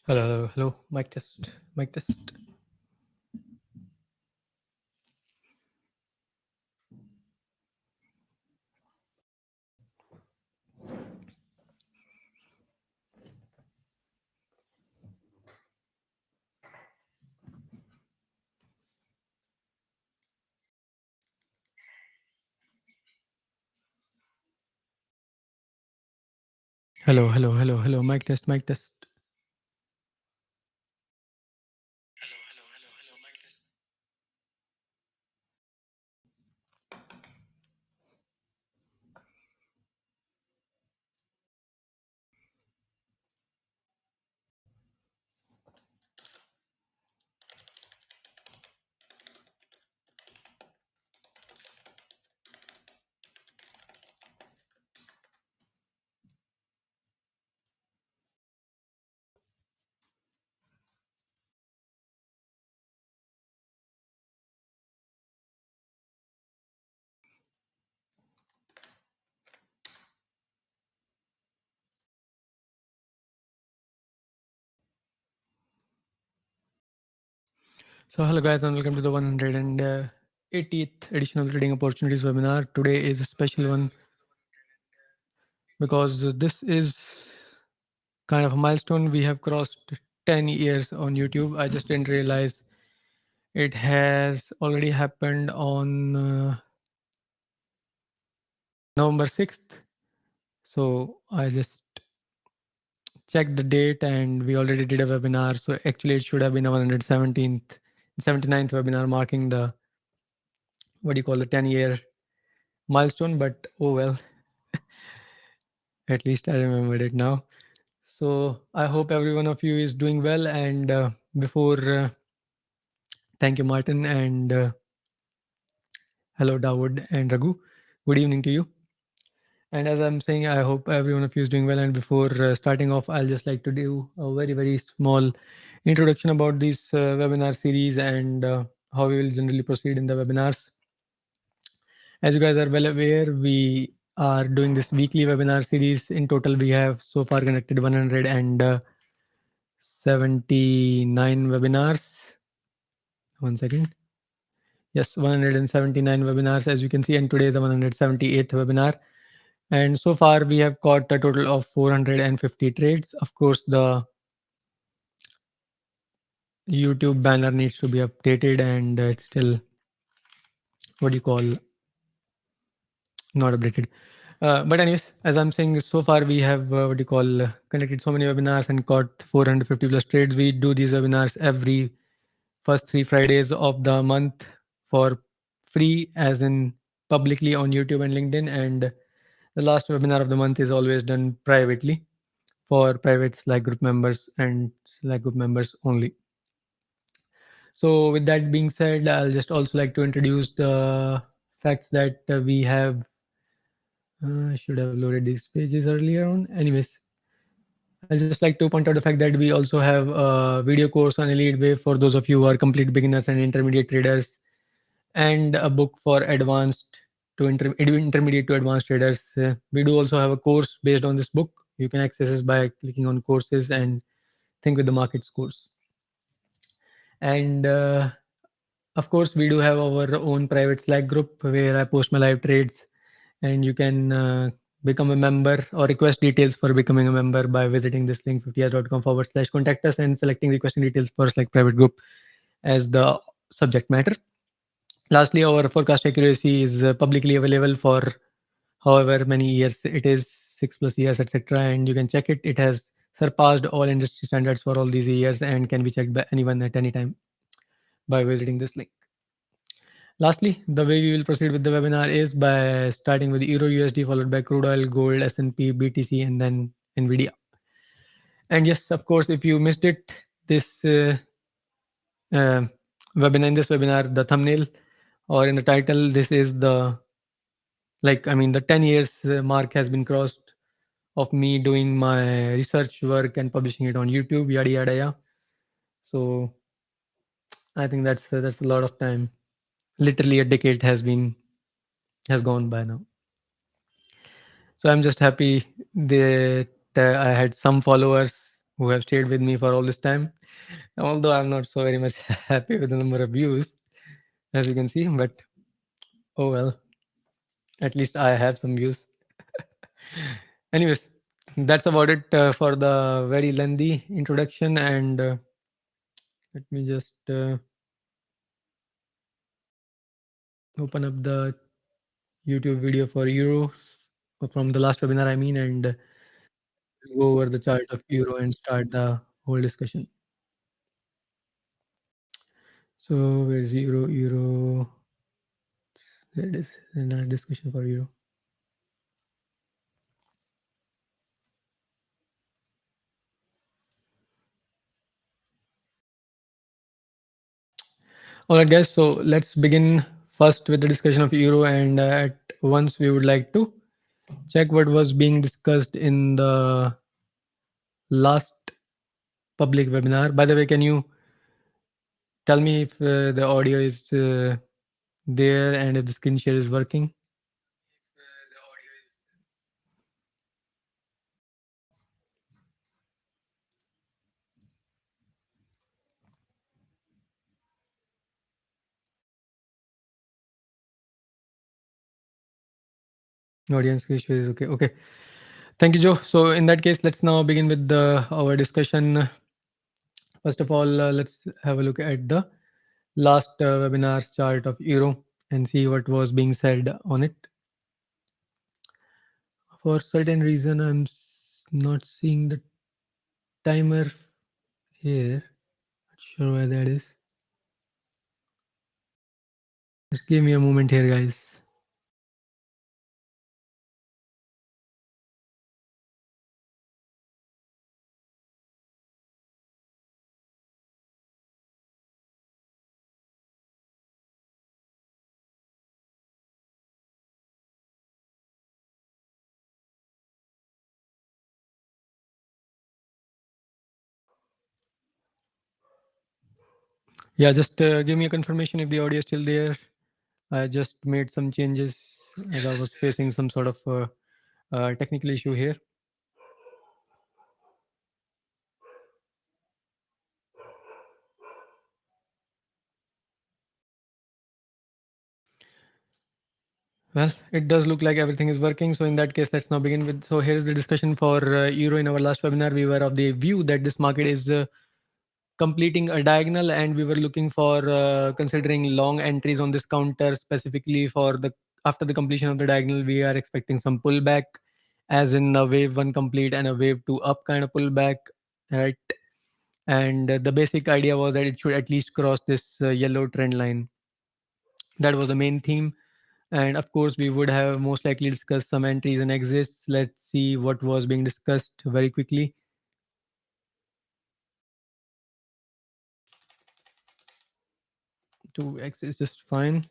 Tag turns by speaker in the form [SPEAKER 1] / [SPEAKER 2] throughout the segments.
[SPEAKER 1] Hello. Mic test. Hello. Mic test. So hello guys and welcome to the 180th edition of the Trading Opportunities webinar. Today is a special one because this is kind of a milestone. We have crossed 10 years on YouTube. I just didn't realize it has already happened on November 6th. So I just checked the date and we already did a webinar. So actually it should have been a 79th webinar marking the the 10-year milestone, but oh well, at least I remembered it now. So I hope every one of you is doing well. And thank you, Martin, and hello, Dawood and Raghu. Good evening to you. And as I'm saying, I hope every one of you is doing well. And before starting off, I'll just like to do a very small introduction about this webinar series and how we will generally proceed in the webinars. As you guys are well aware, we are doing this weekly webinar series. In total, we have so far conducted 179 webinars. One second. Yes, 179 webinars, as you can see, and today is the 178th webinar. And so far, we have caught a total of 450 trades. Of course, the YouTube banner needs to be updated, and it's still not updated. But anyways, as I'm saying, so far we have conducted so many webinars and caught 450 plus trades. We do these webinars every first 3 Fridays of the month for free, as in publicly on YouTube and LinkedIn. And the last webinar of the month is always done privately for private Slack group members and Slack group members only. So with that being said, I'll just also like to introduce the facts that we have. I should have loaded these pages earlier on. Anyways, I just like to point out the fact that we also have a video course on Elliott Wave for those of you who are complete beginners and intermediate traders, and a book for intermediate to advanced traders. We do also have a course based on this book. You can access this by clicking on courses and think with the markets course. And of course, we do have our own private Slack group where I post my live trades, and you can become a member or request details for becoming a member by visiting this link 50hours.com/contact us and selecting requesting details for Slack private group as the subject matter. Lastly, our forecast accuracy is publicly available for however many years it is, 6+ years, etc. And you can check it. It has surpassed all industry standards for all these years and can be checked by anyone at any time by visiting this link. Lastly, the way we will proceed with the webinar is by starting with EURUSD, followed by crude oil, gold, S&P, BTC, and then NVIDIA. And yes, of course, if you missed it, this webinar, the thumbnail or in the title, this is the the 10 years mark has been crossed of me doing my research work and publishing it on YouTube, yada yada yada. So I think that's a lot of time. Literally a decade has gone by now. So I'm just happy that I had some followers who have stayed with me for all this time. Although I'm not so very much happy with the number of views, as you can see, but oh well, at least I have some views. Anyways, that's about it for the very lengthy introduction. And let me just open up the YouTube video for Euro from the last webinar, I mean, and go over the chart of Euro and start the whole discussion. So where's Euro? Euro. There it is. Another discussion for Euro. All right, guys. So let's begin first with the discussion of Euro, and at once we would like to check what was being discussed in the last public webinar. By the way, can you tell me if the audio is there and if the screen share is working? Audience screen share is okay. Okay. Thank you, Joe. So in that case, let's now begin with our discussion. First of all, let's have a look at the last webinar chart of Euro and see what was being said on it. For certain reason, I'm not seeing the timer here. Not sure why that is. Just give me a moment here, guys. Yeah, just give me a confirmation if the audio is still there. I just made some changes as I was facing some sort of technical issue here. Well, it does look like everything is working. So in that case, let's now begin with. So here's the discussion for Euro. In our last webinar, we were of the view that this market is completing a diagonal, and we were looking for considering long entries on this counter specifically for the after the completion of the diagonal. We are expecting some pullback, as in a wave one complete and a wave two up kind of pullback, right? And the basic idea was that it should at least cross this yellow trend line. That was the main theme. And of course, we would have most likely discussed some entries and exits. Let's see what was being discussed very quickly. 2x is just fine.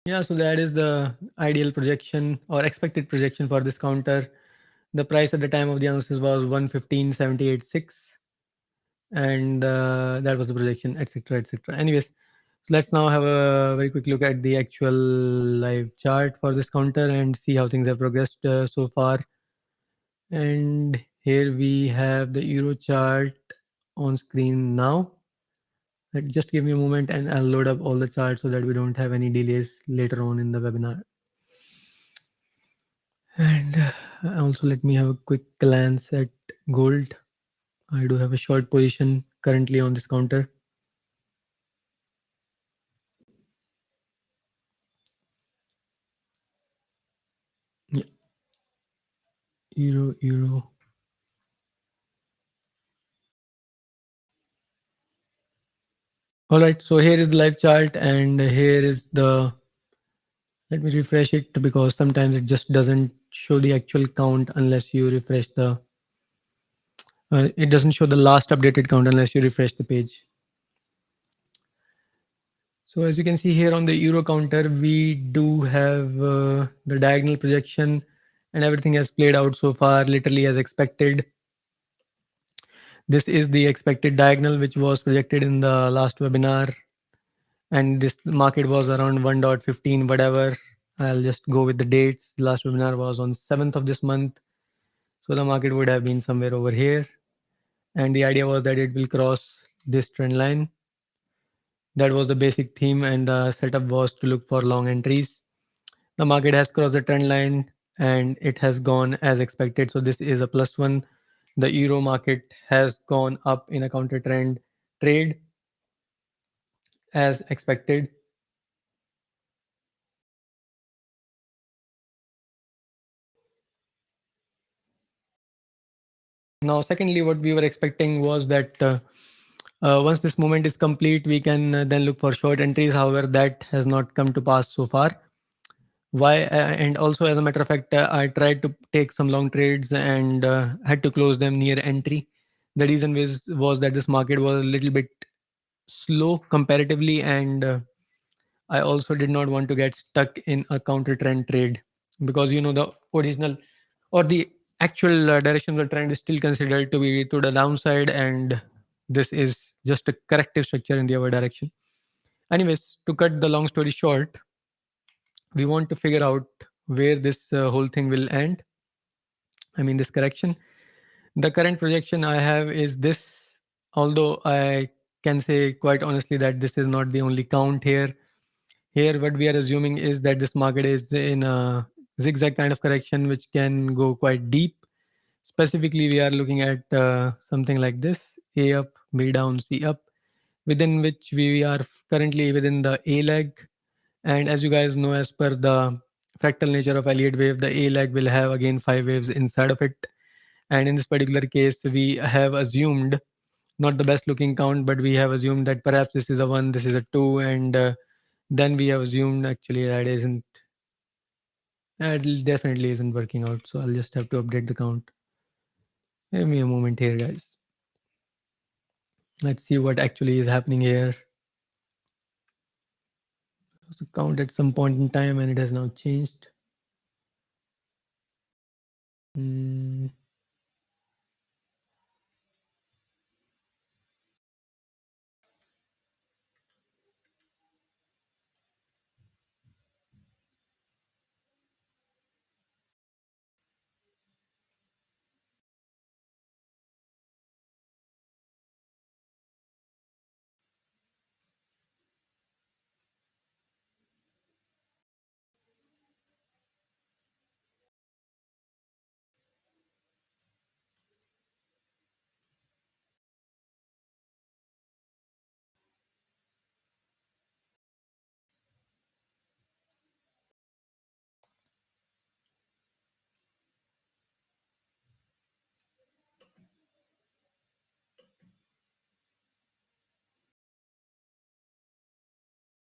[SPEAKER 1] Yeah, so that is the ideal projection or expected projection for this counter. The price at the time of the analysis was 115.78.6, and that was the projection, etc., etc. Anyways, so let's now have a very quick look at the actual live chart for this counter and see how things have progressed so far. And here we have the Euro chart on screen now. Just give me a moment and I'll load up all the charts so that we don't have any delays later on in the webinar. And also let me have a quick glance at gold. I do have a short position currently on this counter. Yeah. Euro. All right, so here is the live chart and here is the, let me refresh it because sometimes it just doesn't show the actual count unless you refresh the, it doesn't show the last updated count unless you refresh the page. So as you can see here on the Euro counter, we do have the diagonal projection and everything has played out so far literally as expected. This is the expected diagonal which was projected in the last webinar. and this market was around 1.15 whatever. I'll just go with the dates. The last webinar was on 7th of this month, so the market would have been somewhere over here, and the idea was that it will cross this trend line. That was the basic theme, and the setup was to look for long entries. The market has crossed the trend line and it has gone as expected, so this is a plus one. The euro market has gone up in a counter trend trade as expected. Now, secondly, what we were expecting was that once this movement is complete, we can then look for short entries. However, that has not come to pass so far. Why? And also, as a matter of fact, I tried to take some long trades and had to close them near entry. The reason was that this market was a little bit slow comparatively, and I also did not want to get stuck in a counter trend trade, because the original or the actual direction of the trend is still considered to be to the downside, and this is just a corrective structure in the other direction. Anyways, to cut the long story short, we want to figure out where this whole thing will end. I mean, this correction. The current projection I have is this, although I can say quite honestly that this is not the only count here. Here, what we are assuming is that this market is in a zigzag kind of correction, which can go quite deep. Specifically, we are looking at something like this: A up, B down, C up, within which we are currently within the A leg. And as you guys know, as per the fractal nature of Elliott wave, the A leg will have again 5 waves inside of it. And in this particular case, we have assumed not the best looking count, but we have assumed that perhaps this is a 1, this is a 2, and then we have assumed actually that definitely isn't working out. So I'll just have to update the count. Give me a moment here, guys. Let's see what actually is happening here. So count at some point in time and it has now changed. Hmm.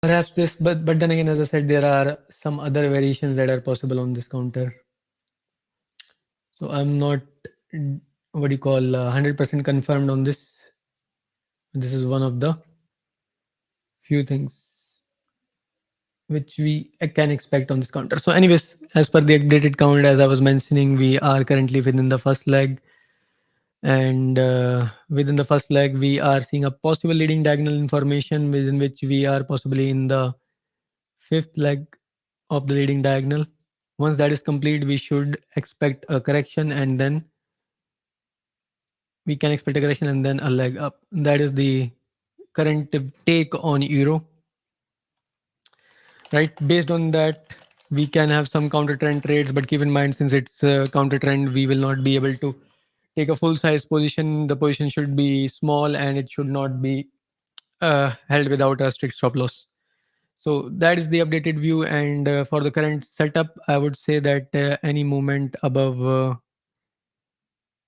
[SPEAKER 1] Perhaps this, but then again, as I said, there are some other variations that are possible on this counter. So I'm not what do you call 100% confirmed on this. This is one of the few things which we can expect on this counter. So anyways, as per the updated count, as I was mentioning, we are currently within the first leg, and within the first leg we are seeing a possible leading diagonal information, within which we are possibly in the fifth leg of the leading diagonal. Once that is complete, we should expect a correction, and then we can expect a correction and then a leg up. That is the current take on euro. Right, based on that, we can have some counter trend trades, but keep in mind, since it's a counter trend, we will not be able to take a full size position. The position should be small and it should not be held without a strict stop loss. So that is the updated view, and for the current setup, I would say that any movement above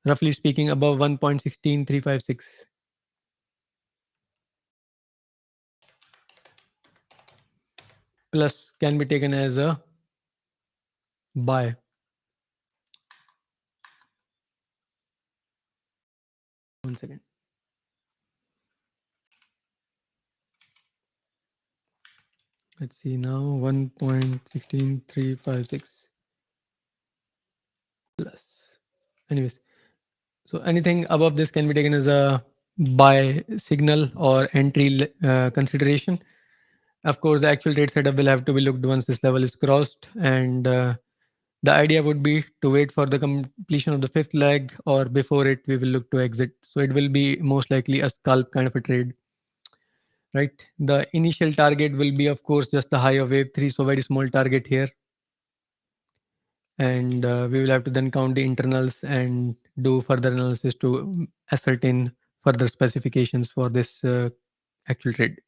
[SPEAKER 1] roughly speaking above 1.16356 plus can be taken as a buy. One second. Let's see now, 1.16356 plus. Anyways, so anything above this can be taken as a buy signal or entry consideration. Of course, the actual trade setup will have to be looked once this level is crossed, and the idea would be to wait for the completion of the fifth leg, or before it, we will look to exit. So it will be most likely a scalp kind of a trade, right? The initial target will be, of course, just the high of wave three, so very small target here, and we will have to then count the internals and do further analysis to ascertain further specifications for this actual trade.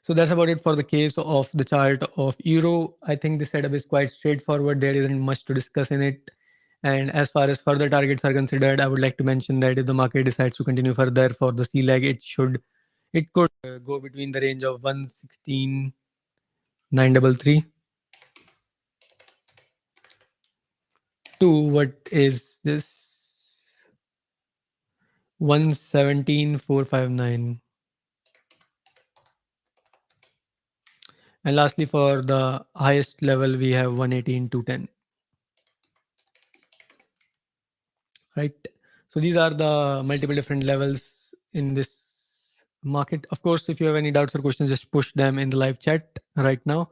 [SPEAKER 1] So that's about it for the case of the chart of euro. I think the setup is quite straightforward. There isn't much to discuss in it. And as far as further targets are considered, I would like to mention that if the market decides to continue further for the C leg, it could go between the range of 116,933 to what is this 117,459. And lastly, for the highest level, we have 118,210. Right. So these are the multiple different levels in this market. Of course, if you have any doubts or questions, just push them in the live chat right now.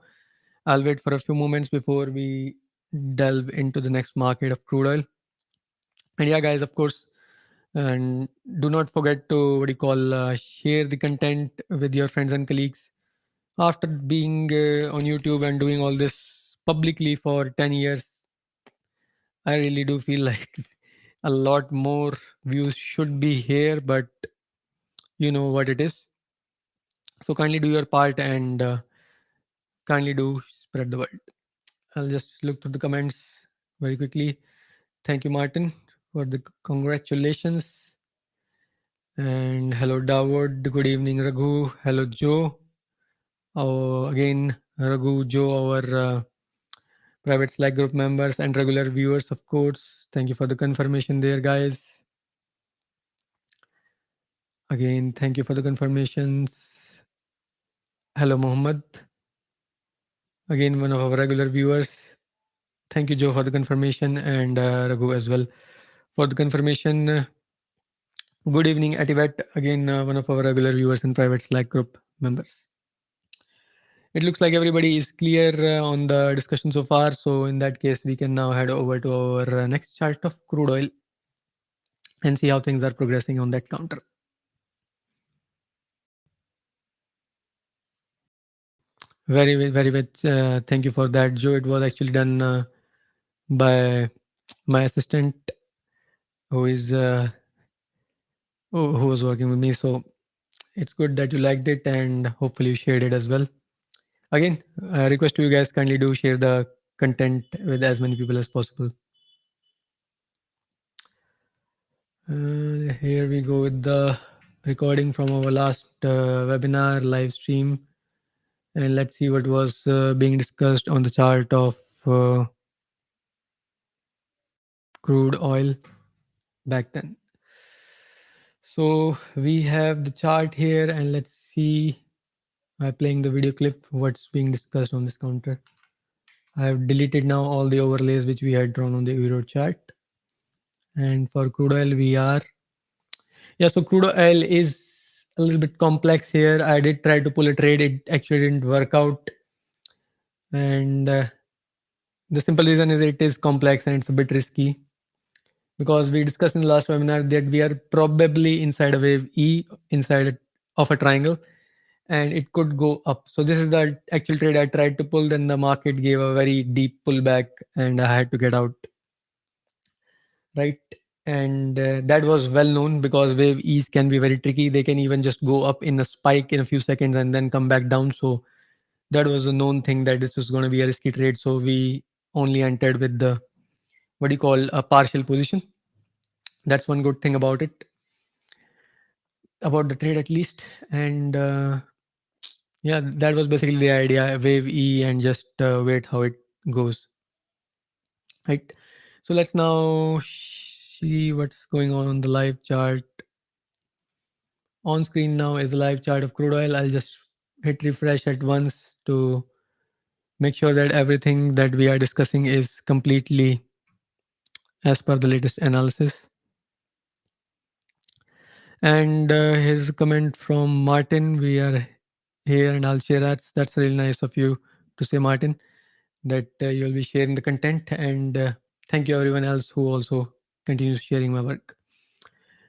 [SPEAKER 1] I'll wait for a few moments before we delve into the next market of crude oil. And yeah, guys, of course, and do not forget to what do you call share the content with your friends and colleagues. After being on YouTube and doing all this publicly for 10 years, I really do feel like a lot more views should be here, but you know what it is. So kindly do your part and kindly do spread the word. I'll just look through the comments very quickly. Thank you, Martin, for the congratulations. And hello, Dawood. Good evening, Raghu. Hello, Joe. Oh, again, Raghu, Joe, our private Slack group members and regular viewers, of course. Thank you for the confirmation there, guys. Again, thank you for the confirmations. Hello, Mohammed. Again, one of our regular viewers. Thank you, Joe, for the confirmation, and Raghu as well for the confirmation. Good evening, Ativat. Again, one of our regular viewers and private Slack group members. It looks like everybody is clear on the discussion so far. So in that case, we can now head over to our next chart of crude oil and see how things are progressing on that counter. Very much. Thank you for that, Joe. It was actually done by my assistant, who is who was working with me. So it's good that you liked it, and hopefully you shared it as well. Again, request to you guys, kindly do share the content with as many people as possible. Here we go with the recording from our last webinar live stream, and let's see what was being discussed on the chart of crude oil back then. So we have the chart here, and let's see by playing the video clip what's being discussed on this counter. I have deleted now all the overlays which we had drawn on the euro chart. And for crude oil, we are, yeah, so crude oil is a little bit complex here. I did try to pull a trade, it actually didn't work out. And the simple reason is it is complex and it's a bit risky, because we discussed in the last webinar that we are probably inside a wave E, inside of a triangle, and it could go up. So this is the actual trade I tried to pull. Then the market gave a very deep pullback and I had to get out, right? And that was well known, because wave E's can be very tricky. They can even just go up in a spike in a few seconds and then come back down. So that was a known thing that this was going to be a risky trade. So we only entered with the what do you call a partial position. That's one good thing about it, about the trade at least. And yeah, that was basically the idea, wave E and just wait how it goes, right? So let's now see what's going on the live chart. On screen now is a live chart of crude oil. I'll just hit refresh at once to make sure that everything that we are discussing is completely as per the latest analysis. And here's a comment from Martin. We are here, and I'll share that. That's really nice of you to say, Martin, that you'll be sharing the content. And thank you everyone else who also continues sharing my work.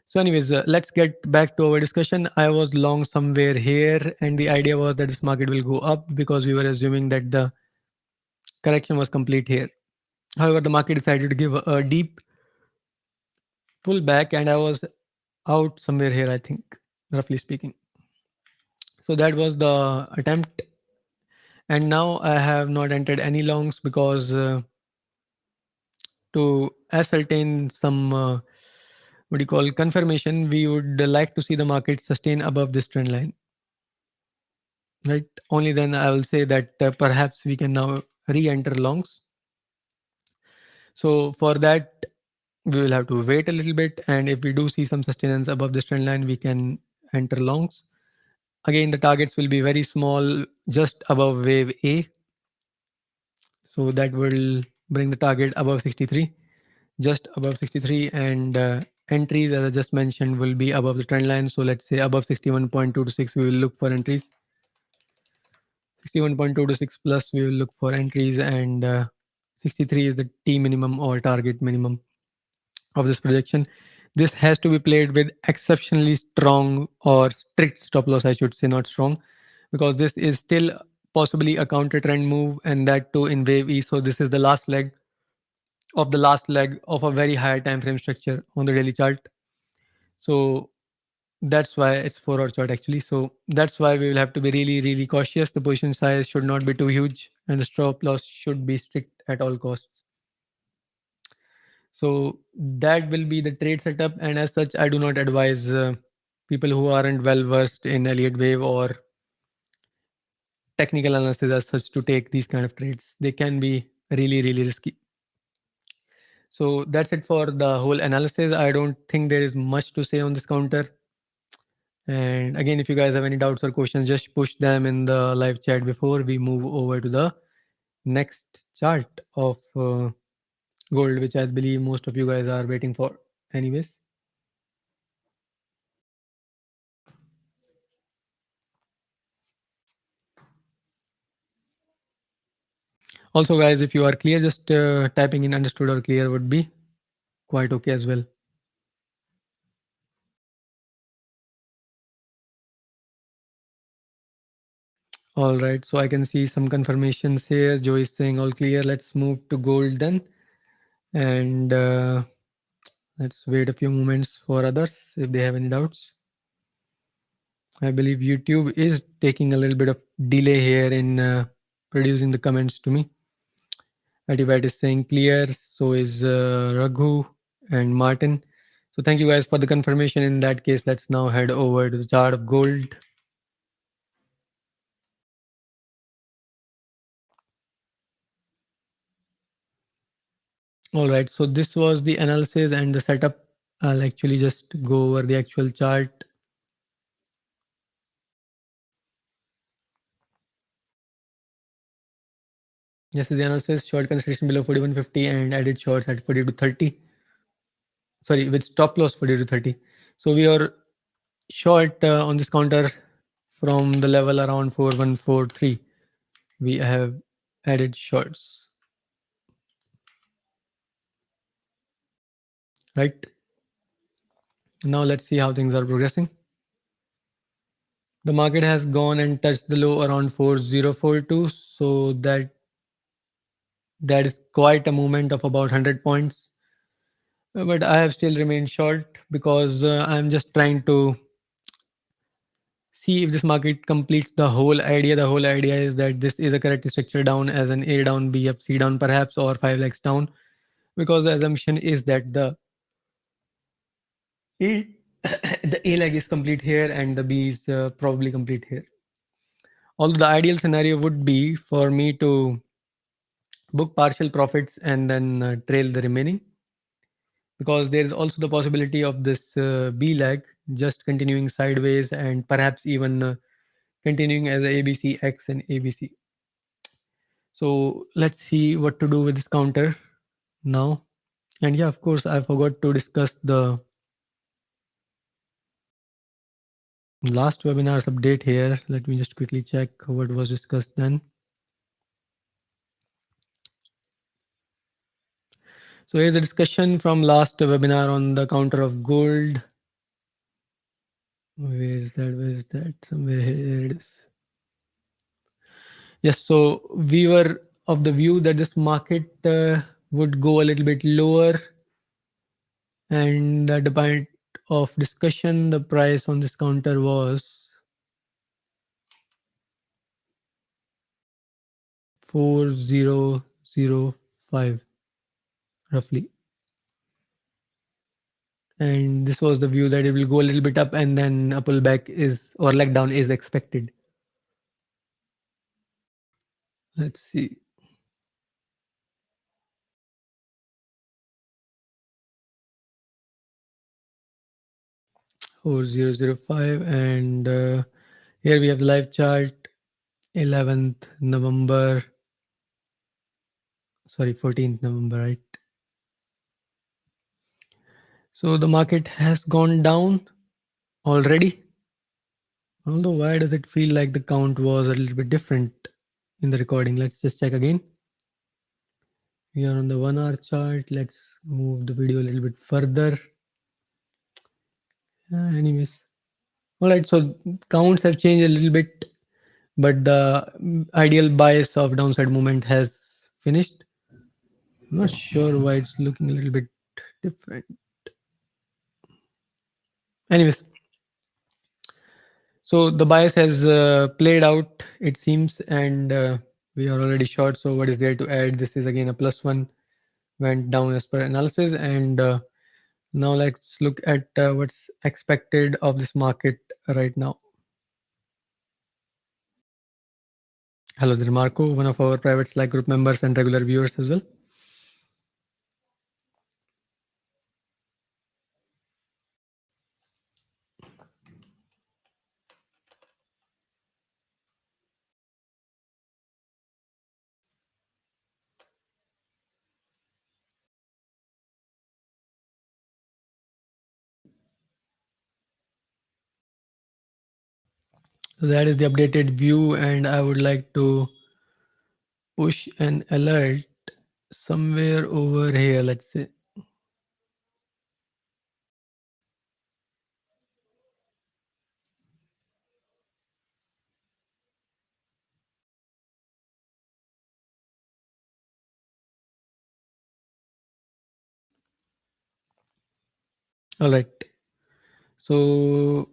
[SPEAKER 1] So, anyways, let's get back to our discussion. I was long somewhere here, and the idea was that this market will go up because we were assuming that the correction was complete here. However, the market decided to give a deep pullback, and I was out somewhere here, I think, roughly speaking. So that was the attempt, and now I have not entered any longs because to ascertain some what do you call confirmation, we would like to see the market sustain above this trend line, right? Only then I will say that perhaps we can now re-enter longs. So for that, we will have to wait a little bit, and if we do see some sustenance above this trend line, we can enter longs. Again, the targets will be very small, just above wave A. So that will bring the target above 63, just above 63, and entries, as I just mentioned, will be above the trend line. So let's say above 61.226, we will look for entries. 61.226 plus, we will look for entries, and 63 is the T minimum or target minimum of this projection. This has to be played with exceptionally strong or strict stop loss, I should say, not strong, because this is still possibly a counter trend move, and that too in wave E. So this is the last leg of a very high time frame structure on the daily chart. So that's why it's 4 hour chart actually. So that's why we will have to be really, really cautious. The position size should not be too huge, and the stop loss should be strict at all costs. So that will be the trade setup. And as such, I do not advise people who aren't well versed in Elliott Wave or technical analysis as such to take these kind of trades. They can be really, really risky. So that's it for the whole analysis. I don't think there is much to say on this counter. And again, if you guys have any doubts or questions, just push them in the live chat before we move over to the next chart of gold, which I believe most of you guys are waiting for. Anyways. Also, guys, if you are clear, just typing in understood or clear would be quite okay as well. All right, so I can see some confirmations here. Joe is saying all clear. Let's move to gold then. And let's wait a few moments for others if they have any doubts. I believe YouTube is taking a little bit of delay here in producing the comments to me. Adivite is saying clear. So is Raghu and Martin. So thank you guys for the confirmation. In that case, let's now head over to the chart of gold. All right, so this was the analysis and the setup. I'll actually just go over the actual chart. This is the analysis. Short consideration below 4150 and added shorts at 40 to 30. Sorry, with stop loss 40 to 30. So we are short on this counter from the level around 4143. We have added shorts, right? Now let's see how things are progressing. The market has gone and touched the low around 4042. So that is quite a movement of about 100 points. But I have still remained short because I'm just trying to see if this market completes the whole idea. The whole idea is that this is a correct structure down as an A down, B up, C down perhaps, or 5 legs down, because the assumption is that A, the A leg is complete here and the B is probably complete here. Although the ideal scenario would be for me to book partial profits and then trail the remaining, because there is also the possibility of this B leg just continuing sideways and perhaps even continuing as a ABC X and ABC. So let's see what to do with this counter now. And yeah, of course, I forgot to discuss the Last webinar's update here. Let me just quickly check what was discussed then. So here's a discussion from last webinar on the counter of gold. Where is that? Where is that? Somewhere here it is. Yes, so we were of the view that this market would go a little bit lower, and at the point of discussion, the price on this counter was 4005 roughly. And this was the view that it will go a little bit up and then a pullback is or leg down is expected. Let's see. Or 005, and here we have the live chart 11th November, sorry, 14th November, right? So the market has gone down already. Although why does it feel like the count was a little bit different in the recording? Let's just check again. We are on the 1 hour chart. Let's move the video a little bit further. Anyways, all right, so counts have changed a little bit, but the ideal bias of downside movement has finished. I'm not sure why it's looking a little bit different. Anyways, so the bias has played out, it seems, and we are already short. So what is there to add? This is again a +1, went down as per analysis, and now let's look at what's expected of this market right now. Hello there, Marco, one of our private Slack group members and regular viewers as well. So that is the updated view, and I would like to push an alert somewhere over here, let's say. All right. So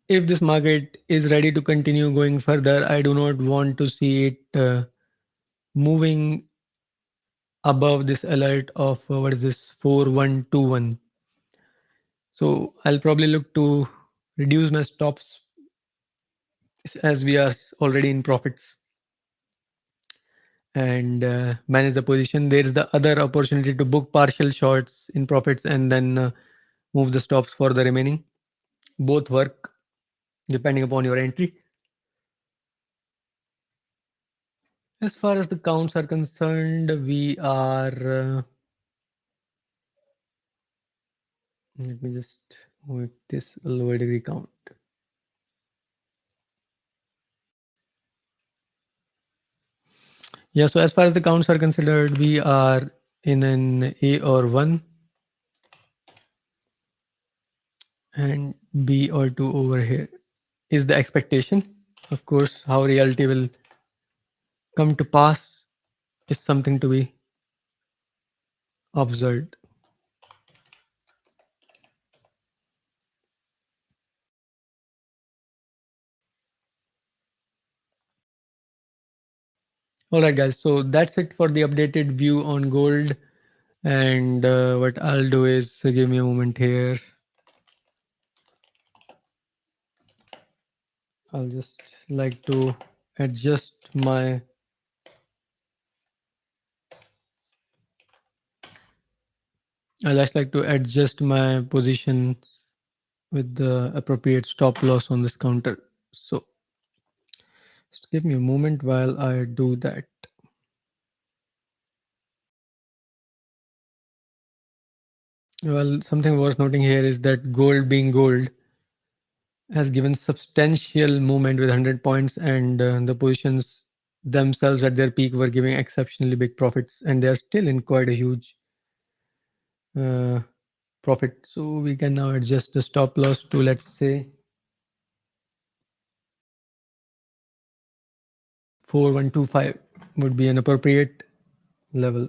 [SPEAKER 1] if this market is ready to continue going further, I do not want to see it moving above this alert of what is this 4121. So I'll probably look to reduce my stops as we are already in profits and manage the position. There is the other opportunity to book partial shorts in profits and then move the stops for the remaining. Both work depending upon your entry. As far as the counts are concerned, we are. Let me just make this a lower degree count. Yeah, so as far as the counts are considered, we are in an A or 1 and B or 2 over here is the expectation. Of course, how reality will come to pass is something to be observed. All right, guys. So that's it for the updated view on gold. And what I'll do is give me a moment here. I'll just like to adjust my I just like to adjust my position with the appropriate stop loss on this counter. So just give me a moment while I do that. Well, something worth noting here is that gold being gold, has given substantial movement with 100 points, and the positions themselves at their peak were giving exceptionally big profits, and they are still in quite a huge uh, profit. So we can now adjust the stop loss to, let's say, 4125 would be an appropriate level.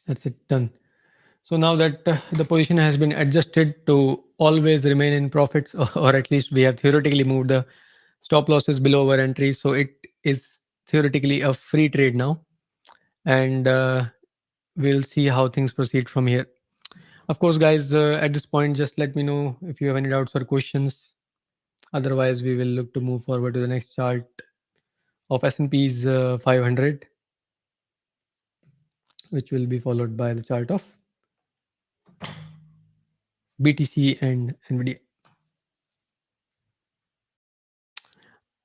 [SPEAKER 1] That's it, done. So now that the position has been adjusted to always remain in profits, or at least we have theoretically moved the stop losses below our entry, so it is theoretically a free trade now, and we'll see how things proceed from here. Of course, guys, at this point, just let me know if you have any doubts or questions. Otherwise, we will look to move forward to the next chart of S&P's 500, which will be followed by the chart of BTC and NVIDIA.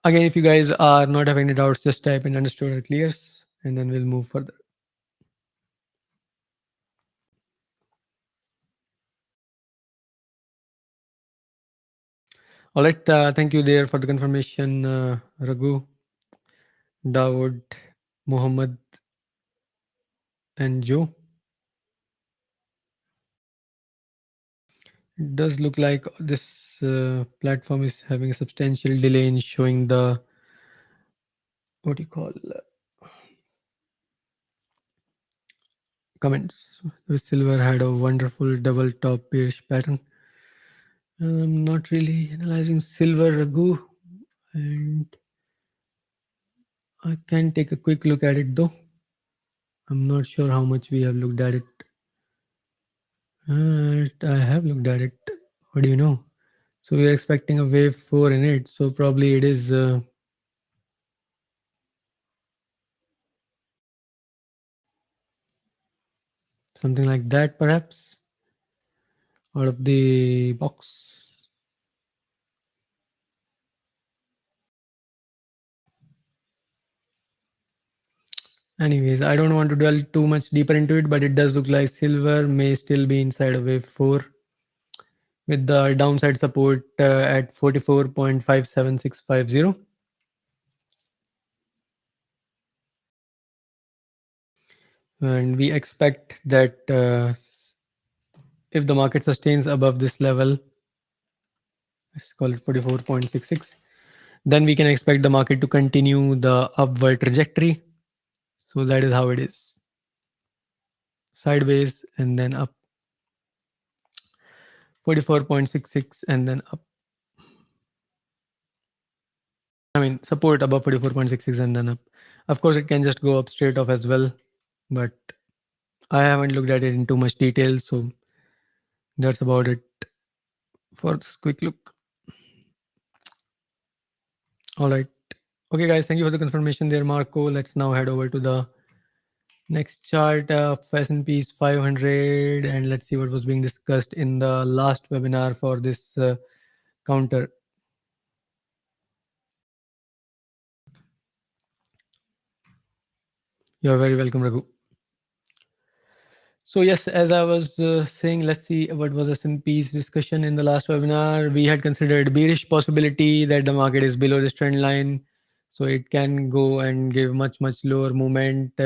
[SPEAKER 1] Again, if you guys are not having any doubts, just type in understood or clears, and then we'll move further. All right. Thank you there for the confirmation, Raghu, Dawood, Muhammad, and Joe. It does look like this platform is having a substantial delay in showing the, what do you call, comments. The silver had a wonderful double top bearish pattern. I'm not really analyzing silver, Raghu, and I can take a quick look at it though. I'm not sure how much we have looked at it. I have looked at it. What do you know? So we are expecting a wave 4 in it. So probably it is something like that, perhaps, out of the box. Anyways, I don't want to dwell too much deeper into it, but it does look like silver may still be inside of wave 4 with the downside support at 44.57650. And we expect that if the market sustains above this level, let's call it 44.66, then we can expect the market to continue the upward trajectory. So that is how it is. Sideways and then up. 44.66 and then up. I mean, support above 44.66 and then up. Of course, it can just go up straight off as well, but I haven't looked at it in too much detail. So that's about it for this quick look. All right. Okay, guys, thank you for the confirmation there, Marco. Let's now head over to the next chart of S&P's 500, and let's see what was being discussed in the last webinar for this counter. You're very welcome, Raghu. So yes, as I was saying, let's see what was S&P's discussion in the last webinar. We had considered bearish possibility that the market is below this trend line, so it can go and give much lower movement.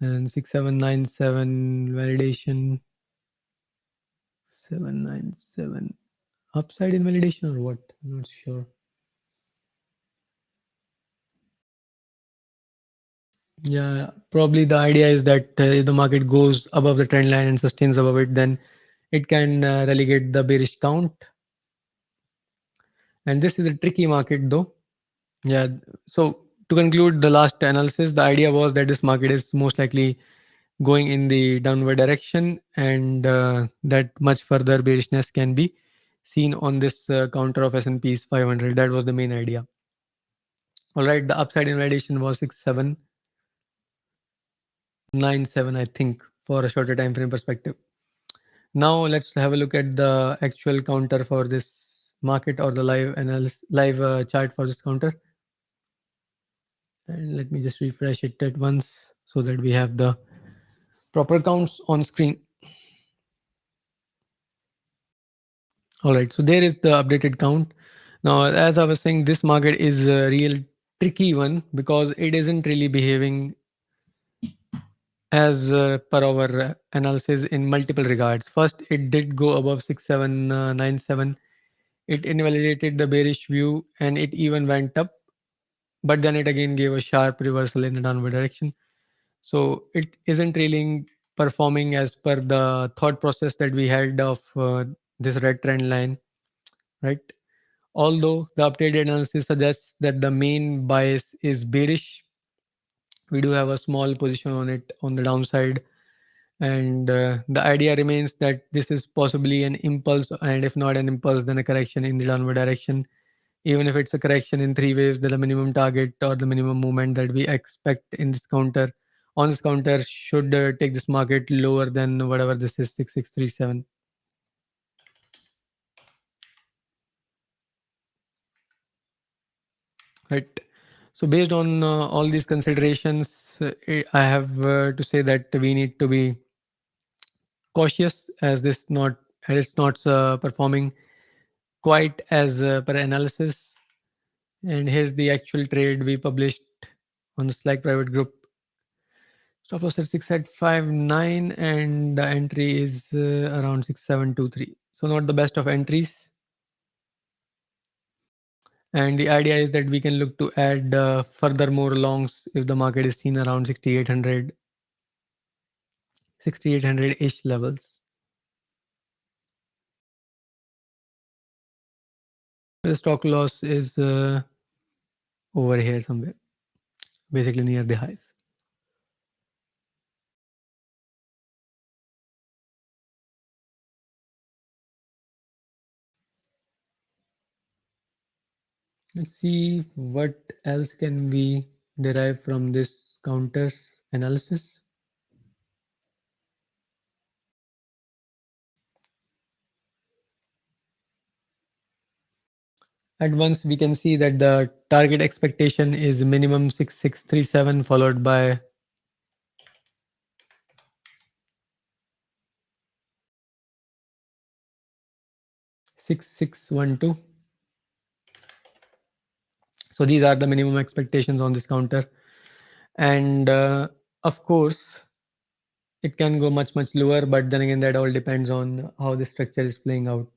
[SPEAKER 1] And 6797 validation, 797 upside invalidation or what? I'm not sure. Yeah, probably the idea is that if the market goes above the trend line and sustains above it, then it can relegate the bearish count. And this is a tricky market though. Yeah. So to conclude the last analysis, the idea was that this market is most likely going in the downward direction, and that much further bearishness can be seen on this counter of S&P's 500. That was the main idea. All right, the upside invalidation was 6797, I think, for a shorter time frame perspective. Now let's have a look at the actual counter for this market, or the live analysis, live chart for this counter. And let me just refresh it at once so that we have the proper counts on screen. All right, so there is the updated count. Now, as I was saying, this market is a real tricky one because it isn't really behaving as per our analysis in multiple regards. First, it did go above 6797. It invalidated the bearish view and it even went up, but then it again gave a sharp reversal in the downward direction. So it isn't really performing as per the thought process that we had of this red trend line, right? Although the updated analysis suggests that the main bias is bearish, we do have a small position on it on the downside. And the idea remains that this is possibly an impulse, and if not an impulse, then a correction in the downward direction. Even if it's a correction in three waves, then the minimum target or the minimum movement that we expect in this counter on this counter should take this market lower than whatever this is, 6637. Right. So based on all these considerations, I have to say that we need to be cautious as this not as it's not performing quite as per analysis. And here's the actual trade we published on the Slack private group. Stop loss at 6859 and the entry is around 6723. So not the best of entries. And the idea is that we can look to add further more longs if the market is seen around 6800, 6800-ish levels. The stock loss is over here somewhere, basically near the highs. Let's see what else can we derive from this counters analysis. At once we can see that the target expectation is minimum 6637 followed by 6612. So these are the minimum expectations on this counter. And of course, it can go much lower, but then again, that all depends on how the structure is playing out.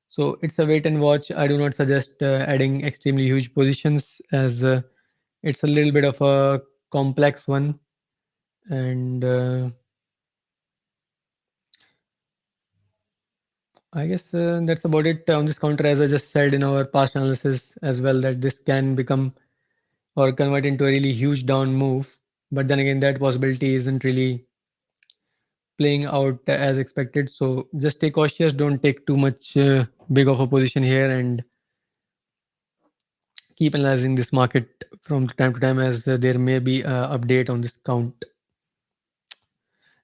[SPEAKER 1] So it's a wait and watch. I do not suggest adding extremely huge positions as it's a little bit of a complex one. And I guess that's about it on this counter. As I just said in our past analysis as well, that this can become or convert into a really huge down move. But then again, that possibility isn't really playing out as expected. So just stay cautious. Don't take too much big of a position here, and keep analyzing this market from time to time as there may be an update on this count.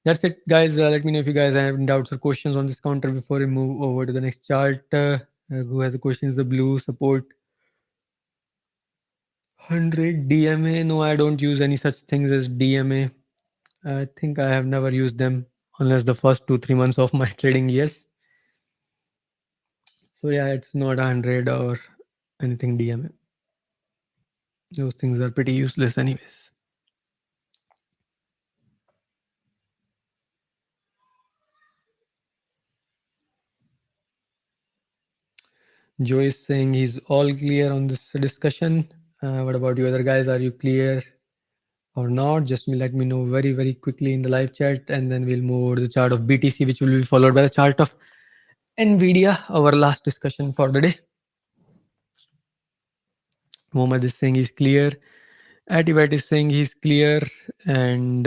[SPEAKER 1] That's it, guys. Let me know if you guys have any doubts or questions on this counter before we move over to the next chart. Who has a question? Is the blue support 100 DMA? No, I don't use any such things as DMA. I think I have never used them unless the first 2-3 months of my trading years. So yeah, it's not 100 or anything DMA. Those things are pretty useless anyways. Joe is saying he's all clear on this discussion. What about you other guys? Are you clear or not? Just let me know very quickly in the live chat, and then we'll move over to the chart of BTC, which will be followed by the chart of NVIDIA, our last discussion for the day. Mohammed is saying he's clear. Ativat is saying he's clear, and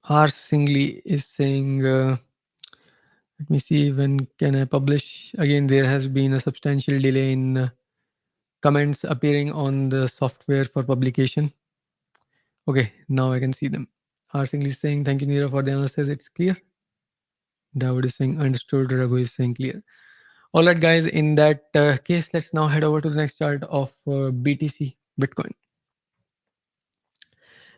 [SPEAKER 1] R Singly is saying, let me see, when can I publish? Again, there has been a substantial delay in comments appearing on the software for publication. Okay, now I can see them. R Singly is saying, thank you, Neera, for the analysis. It's clear. Dawood is saying, understood. Raghu is saying, clear. All right, guys, in that case, let's now head over to the next chart of BTC, Bitcoin.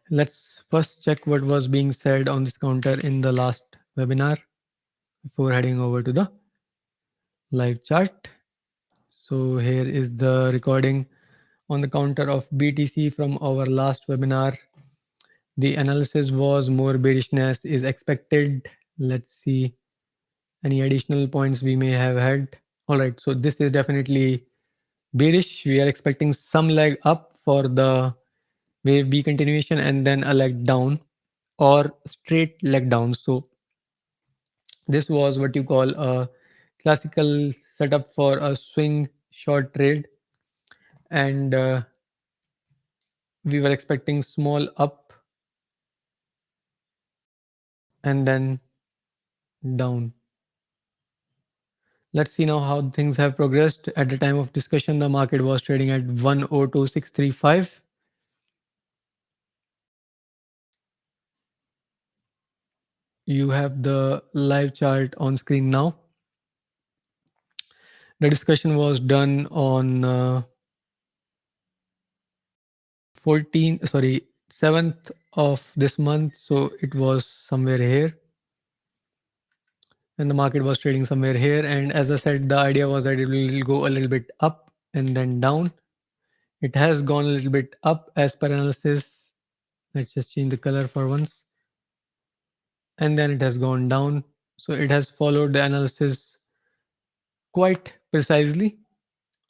[SPEAKER 1] Let's first check what was being said on this counter in the last webinar before heading over to the live chart. So here is the recording on the counter of BTC from our last webinar. The analysis was more bearishness is expected. Let's see any additional points we may have had. All right, so this is definitely bearish. We are expecting some leg up for the wave B continuation and then a leg down or straight leg down. So this was what you call a classical setup for a swing short trade, and we were expecting small up and then down. Let's see now how things have progressed. At the time of discussion, the market was trading at 102635. You have the live chart on screen now. The discussion was done on 7th of this month, so it was somewhere here, and the market was trading somewhere here. And as I said, the idea was that it will go a little bit up and then down. It has gone a little bit up as per analysis. Let's just change the color for once. And then it has gone down. So it has followed the analysis quite precisely.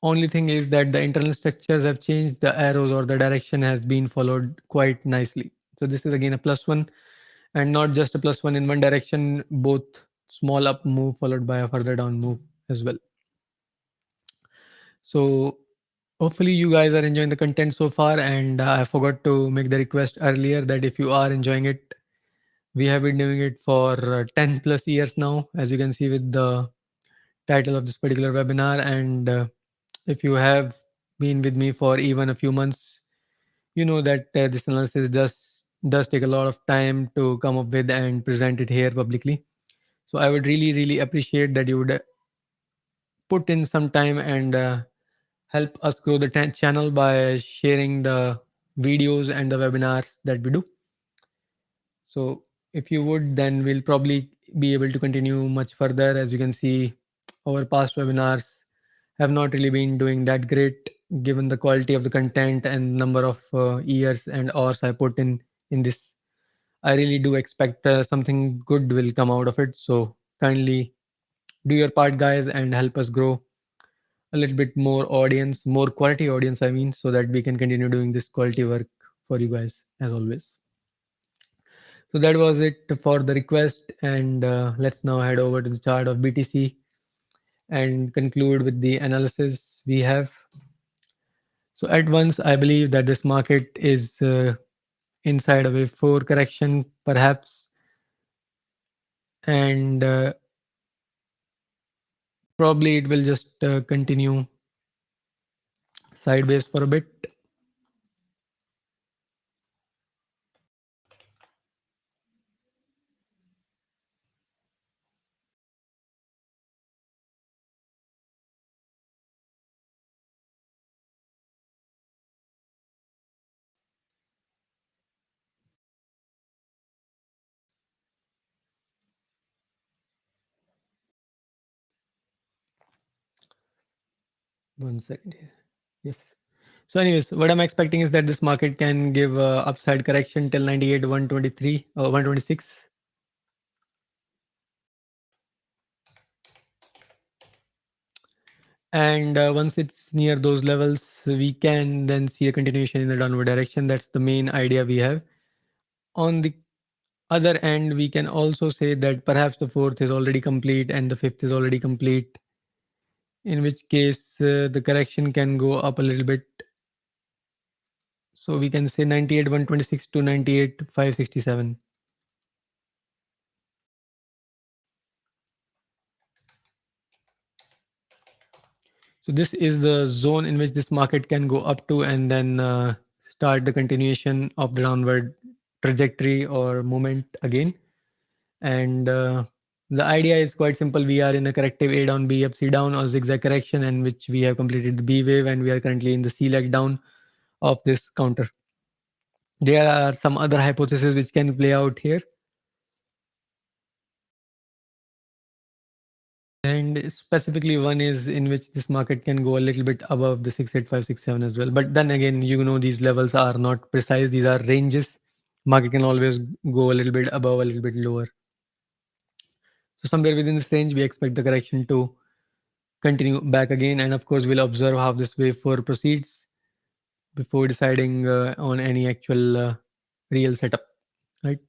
[SPEAKER 1] Only thing is that the internal structures have changed. The arrows or the direction has been followed quite nicely. So this is again a plus one, and not just a plus one in one direction, both small up move followed by a further down move as well. So hopefully you guys are enjoying the content so far, and I forgot to make the request earlier that if you are enjoying it, we have been doing it for 10 plus years now, as you can see with the title of this particular webinar. And if you have been with me for even a few months, you know that this analysis just does take a lot of time to come up with and present it here publicly. So I would really appreciate that you would put in some time and help us grow the channel by sharing the videos and the webinars that we do. So if you would, then we'll probably be able to continue much further. As you can see, our past webinars have not really been doing that great given the quality of the content and number of years and hours I put in this. I really do expect something good will come out of it. So kindly do your part, guys, and help us grow a little bit more audience, more quality audience, I mean, so that we can continue doing this quality work for you guys as always. So that was it for the request, and let's now head over to the chart of BTC and conclude with the analysis we have. So at once, I believe that this market is inside of a 4 correction, perhaps, and probably it will just continue sideways for a bit. 1 second here. Yes. So, anyways, what I'm expecting is that this market can give upside correction till 98, 123 or 126. And once it's near those levels, we can then see a continuation in the downward direction. That's the main idea we have. On the other end, we can also say that perhaps the fourth is already complete and the fifth is already complete, in which case the correction can go up a little bit. So we can say 98 126 to 98 567. So this is the zone in which this market can go up to and then start the continuation of the downward trajectory or movement again. And the idea is quite simple. We are in a corrective A down, B up, C down, or zigzag correction, and which we have completed the B wave, and we are currently in the C leg down of this counter. There are some other hypotheses which can play out here. And specifically, one is in which this market can go a little bit above the 68567 as well. But then again, these levels are not precise. These are ranges. Market can always go a little bit above, a little bit lower. So somewhere within this range, we expect the correction to continue back again. And of course, we'll observe how this wave 4 proceeds before deciding on any actual real setup, right?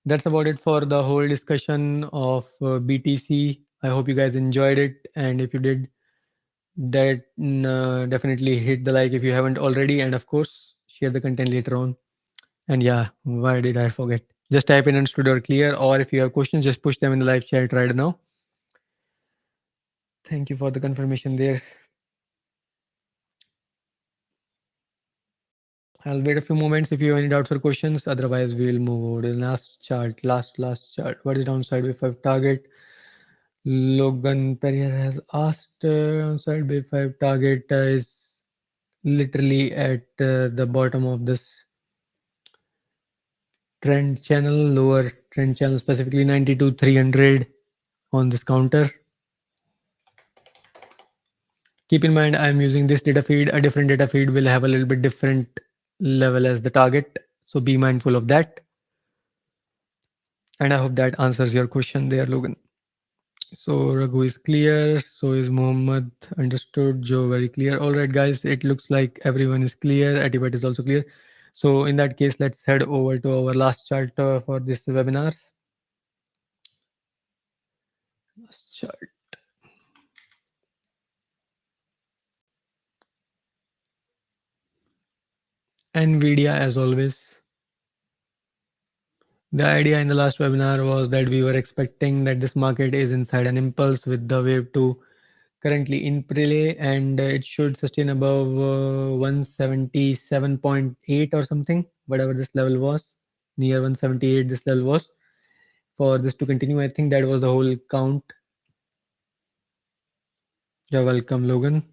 [SPEAKER 1] That's about it for the whole discussion of BTC. I hope you guys enjoyed it. And if you did, that definitely hit the like if you haven't already. And of course, share the content later on. And yeah, why did I forget? Just type in understood or clear. Or if you have questions, just push them in the live chat right now. Thank you for the confirmation there. I'll wait a few moments if you have any doubts or questions. Otherwise, we'll move over to the last chart. Last chart. What is downside wave 5 target? Logan Perrier has asked downside wave 5 target is literally at the bottom of this trend channel, lower trend channel, specifically 92 300 on this counter. Keep in mind, I'm using this data feed. A different data feed will have a little bit different level as the target. So be mindful of that. And I hope that answers your question there, Logan. So Raghu is clear. So is Mohammed. Understood. Joe very clear. All right, guys. It looks like everyone is clear. Etibat is also clear. So in that case, let's head over to our last chart for this webinars. Last chart. NVIDIA as always. The idea in the last webinar was that we were expecting that this market is inside an impulse with the wave 2 currently in play, and it should sustain above 177.8 or something, whatever this level was, near 178 this level was, for this to continue. I think that was the whole count. You're welcome, Logan.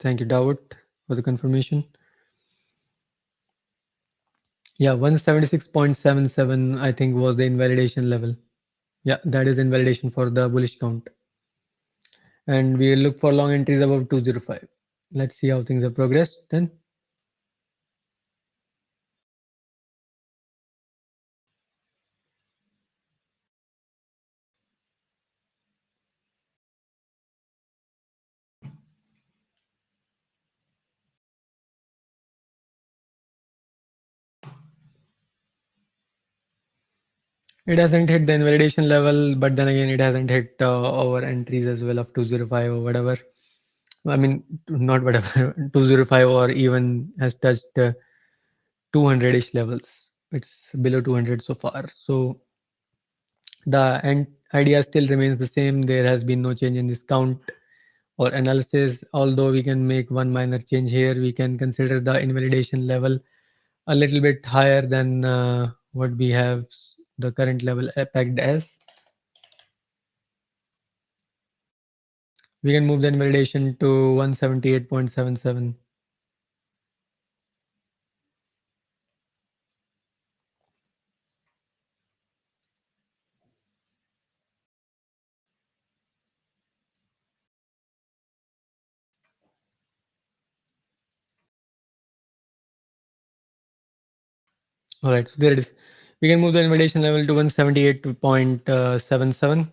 [SPEAKER 1] Thank you, Dawood, for the confirmation. Yeah, 176.77 I think was the invalidation level. Yeah, that is invalidation for the bullish count. And we look for long entries above 205. Let's see how things have progressed then. It hasn't hit the invalidation level, but then again, it hasn't hit our entries as well of 205 or whatever. I mean, not whatever, 205 or even has touched 200-ish levels. It's below 200 so far. So the idea still remains the same. There has been no change in this count or analysis. Although we can make one minor change here, we can consider the invalidation level a little bit higher than what we have the current level pegged as. We can move the invalidation to 178.77. All right, so there it is. We can move the invalidation level to 178.77.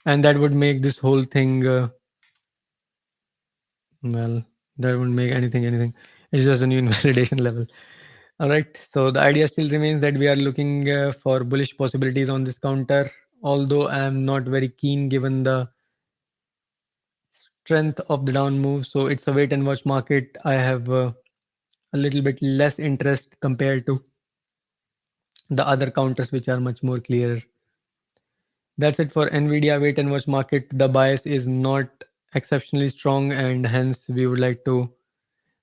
[SPEAKER 1] And that would make this whole thing, well, that wouldn't make anything. It's just a new invalidation level. All right, so the idea still remains that we are looking for bullish possibilities on this counter, although I am not very keen given the strength of the down move. So it's a wait and watch market. I have a little bit less interest compared to the other counters, which are much more clear. That's it for NVIDIA wait and watch market. The bias is not exceptionally strong, and hence we would like to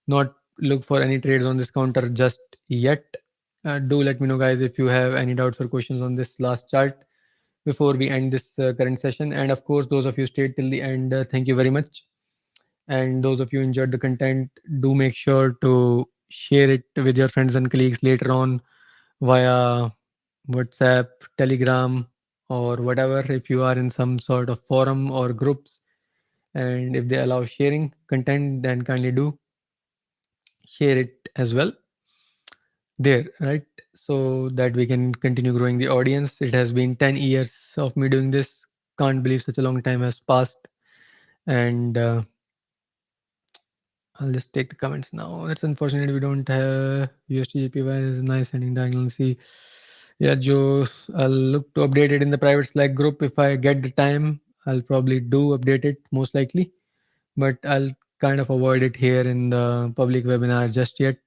[SPEAKER 1] not look for any trades on this counter just yet. Do let me know, guys, if you have any doubts or questions on this last chart before we end this current session. And of course, those of you stayed till the end, thank you very much. And those of you enjoyed the content, do make sure to share it with your friends and colleagues later on via WhatsApp, Telegram, or whatever. If you are in some sort of forum or groups, and if they allow sharing content, then kindly do share it as well there, right? So that we can continue growing the audience. It has been 10 years of me doing this. Can't believe such a long time has passed. And I'll just take the comments now. That's unfortunate we don't have USDJPY. Is nice ending diagonal. See, yeah, Joe. I'll look to update it in the private Slack group if I get the time. I'll probably do update it most likely, but I'll kind of avoid it here in the public webinar just yet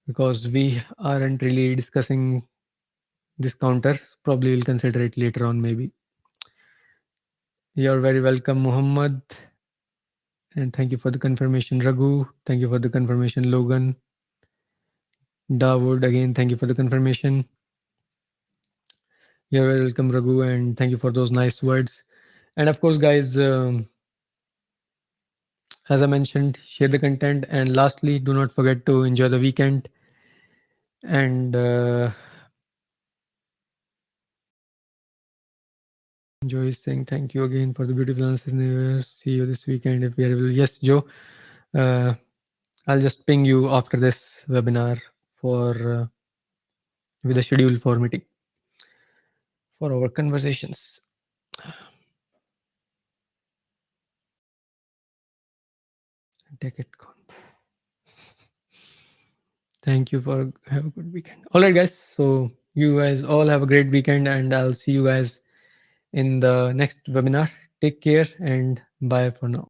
[SPEAKER 1] because we aren't really discussing this counter. Probably we'll consider it later on, maybe. You're very welcome, Muhammad. And thank you for the confirmation, Raghu. Thank you for the confirmation, Logan. Dawood, again, thank you for the confirmation. You're very welcome, Raghu, and thank you for those nice words. And of course, guys, as I mentioned, share the content. And lastly, do not forget to enjoy the weekend. And Joe is saying thank you again for the beautiful answers. See you this weekend if we are able. Yes, Joe. Uh, I'll just ping you after this webinar for with a schedule for meeting for our conversations. Take it. Thank you for have a good weekend. All right, guys. So you guys all have a great weekend, and I'll see you guys in the next webinar. Take care and bye for now.